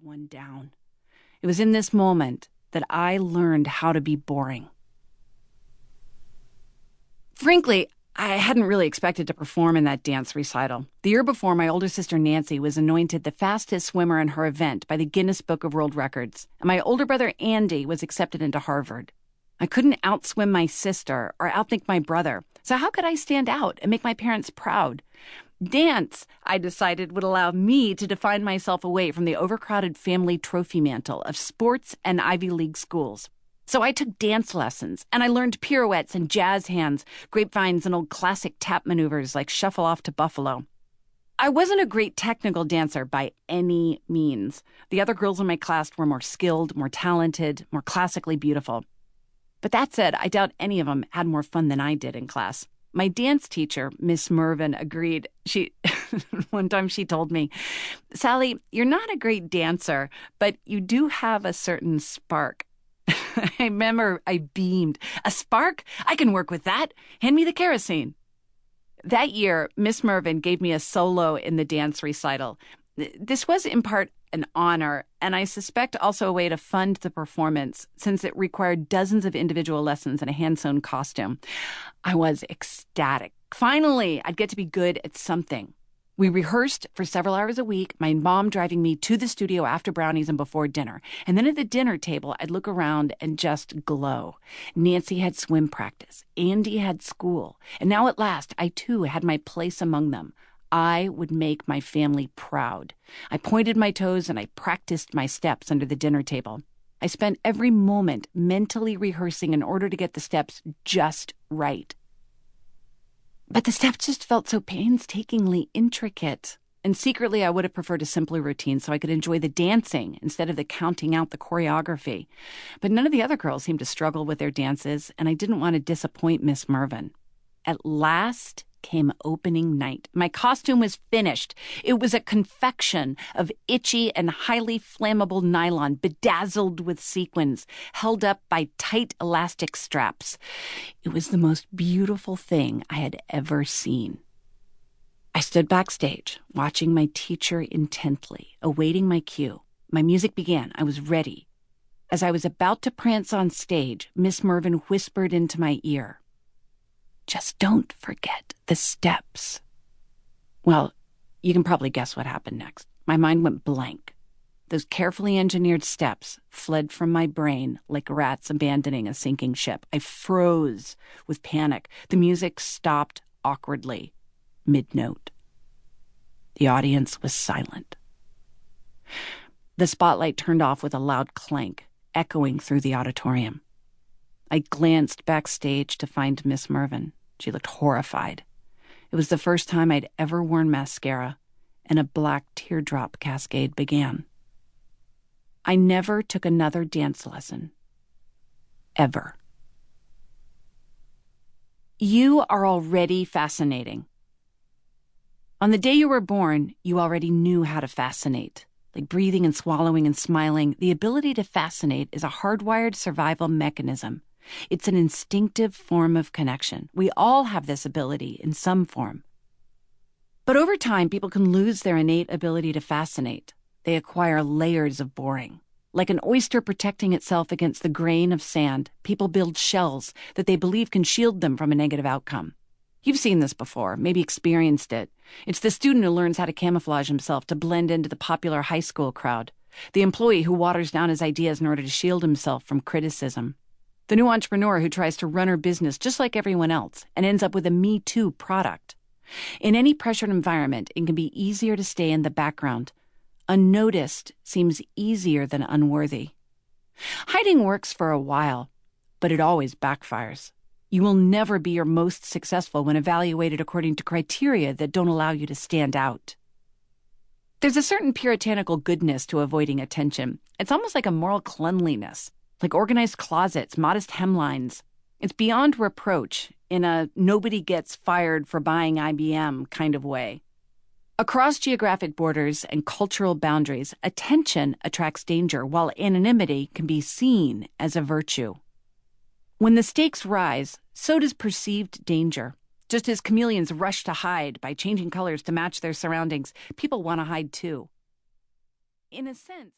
one down. It was in this moment that I learned how to be boring. Frankly, I hadn't really expected to perform in that dance recital. The year before, my older sister Nancy was anointed the fastest swimmer in her event by the Guinness Book of World Records, and my older brother Andy was accepted into Harvard. I couldn't outswim my sister or outthink my brother, so how could I stand out and make my parents proud? Dance, I decided, would allow me to define myself away from the overcrowded family trophy mantle of sports and Ivy League schools. So I took dance lessons, and I learned pirouettes and jazz hands, grapevines, and old classic tap maneuvers like Shuffle Off to Buffalo. I wasn't a great technical dancer by any means. The other girls in my class were more skilled, more talented, more classically beautiful. But that said, I doubt any of them had more fun than I did in class. My dance teacher, Miss Mervyn, agreed. One time she told me, "Sally, you're not a great dancer, but you do have a certain spark." I remember I beamed. "A spark? I can work with that. Hand me the kerosene." That year, Miss Mervyn gave me a solo in the dance recital. This was in part an honor, and I suspect also a way to fund the performance, since it required dozens of individual lessons in a hand-sewn costume. I was ecstatic. Finally, I'd get to be good at something. We rehearsed for several hours a week, my mom driving me to the studio after brownies and before dinner. And then at the dinner table, I'd look around and just glow. Nancy had swim practice. Andy had school. And now at last, I too had my place among them. I would make my family proud. I pointed my toes and I practiced my steps under the dinner table. I spent every moment mentally rehearsing in order to get the steps just right. But the steps just felt so painstakingly intricate. And secretly, I would have preferred a simpler routine so I could enjoy the dancing instead of the counting out the choreography. But none of the other girls seemed to struggle with their dances, and I didn't want to disappoint Miss Mervyn. At last came opening night. My costume was finished. It was a confection of itchy and highly flammable nylon, bedazzled with sequins, held up by tight elastic straps. It was the most beautiful thing I had ever seen. I stood backstage, watching my teacher intently, awaiting my cue. My music began. I was ready. As I was about to prance on stage, Miss Mervyn whispered into my ear, "Just don't forget the steps." Well, you can probably guess what happened next. My mind went blank. Those carefully engineered steps fled from my brain like rats abandoning a sinking ship. I froze with panic. The music stopped awkwardly, mid-note. The audience was silent. The spotlight turned off with a loud clank, echoing through the auditorium. I glanced backstage to find Miss Mervyn. She looked horrified. It was the first time I'd ever worn mascara, and a black teardrop cascade began. I never took another dance lesson. Ever. You are already fascinating. On the day you were born, you already knew how to fascinate. Like breathing and swallowing and smiling, the ability to fascinate is a hardwired survival mechanism. It's an instinctive form of connection. We all have this ability in some form. But over time, people can lose their innate ability to fascinate. They acquire layers of boring. Like an oyster protecting itself against the grain of sand, people build shells that they believe can shield them from a negative outcome. You've seen this before, maybe experienced it. It's the student who learns how to camouflage himself to blend into the popular high school crowd. The employee who waters down his ideas in order to shield himself from criticism. The new entrepreneur who tries to run her business just like everyone else and ends up with a Me Too product. In any pressured environment, it can be easier to stay in the background. Unnoticed seems easier than unworthy. Hiding works for a while, but it always backfires. You will never be your most successful when evaluated according to criteria that don't allow you to stand out. There's a certain puritanical goodness to avoiding attention. It's almost like a moral cleanliness. Like organized closets, modest hemlines. It's beyond reproach in a nobody gets fired for buying IBM kind of way. Across geographic borders and cultural boundaries, attention attracts danger, while anonymity can be seen as a virtue. When the stakes rise, so does perceived danger. Just as chameleons rush to hide by changing colors to match their surroundings, people want to hide too. In a sense,